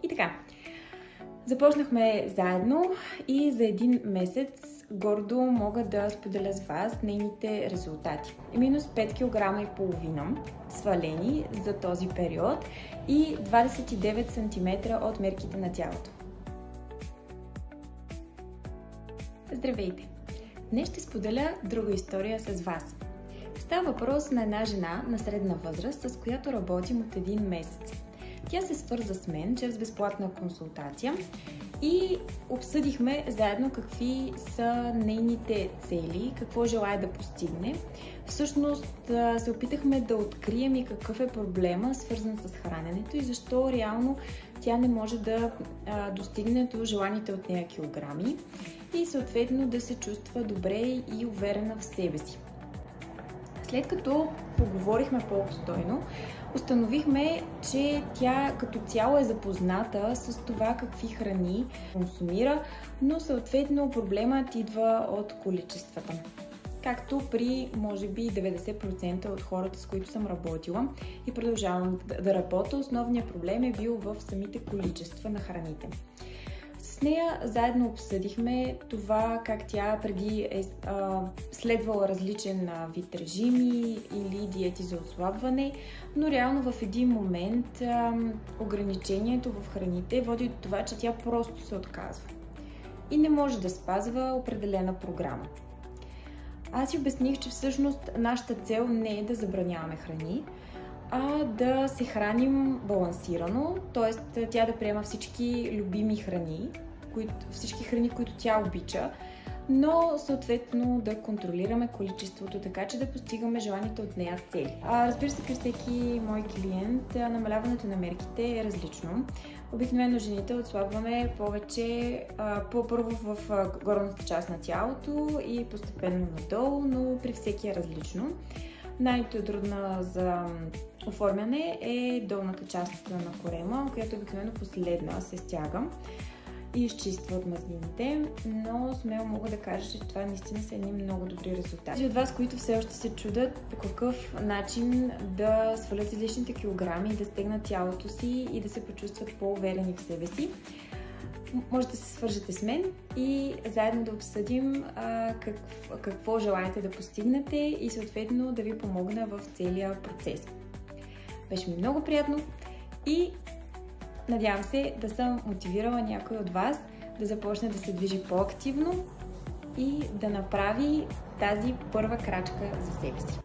И така, започнахме заедно и за един месец гордо мога да споделя с вас нейните резултати. Минус 5,5 кг свалени за този период и 29 см от мерките на тялото. Здравейте! Днес ще споделя друга история с вас. Става въпрос на една жена на средна възраст, с която работим от един месец. Тя се свърза с мен чрез безплатна консултация и обсъдихме заедно какви са нейните цели, какво желая да постигне. Всъщност се опитахме да открием и какъв е проблема, свързан с храненето и защо реално тя не може да достигне до желаните от нея килограми и съответно да се чувства добре и уверена в себе си. След като поговорихме по-обстойно, установихме, че тя като цяло е запозната с това какви храни консумира, но съответно проблемът идва от количествата. Както при, може би, 90% от хората, с които съм работила и продължавам да работя, основният проблем е бил в самите количества на храните. С нея заедно обсъдихме това как тя преди е следвала различен вид режими или диети за отслабване, но реално в един момент ограничението в храните води до това, че тя просто се отказва и не може да спазва определена програма. Аз си обясних, че всъщност нашата цел не е да забраняваме храни, а да се храним балансирано, т.е. тя да приема всички любими храни, всички храни, които тя обича, но съответно да контролираме количеството, така че да постигаме желаните от нея цели. Разбира се, при всеки мой клиент намаляването на мерките е различно. Обикновено жените отслабваме повече първо в горната част на тялото и постепенно надолу, но при всеки е различно. Най-трудна за оформяне е долната част на корема, която обикновено последна се стяга и изчиства от мазнините, но смело мога да кажа, че това наистина са едни много добри резултати. От вас, които все още се чудят по какъв начин да свалят излишните килограми, да стегнат тялото си и да се почувстват по-уверени в себе си, може да се свържете с мен и заедно да обсъдим какво желаете да постигнете и съответно да ви помогна в целия процес. Беше ми много приятно и надявам се да съм мотивирала някой от вас да започне да се движи по-активно и да направи тази първа крачка за себе си.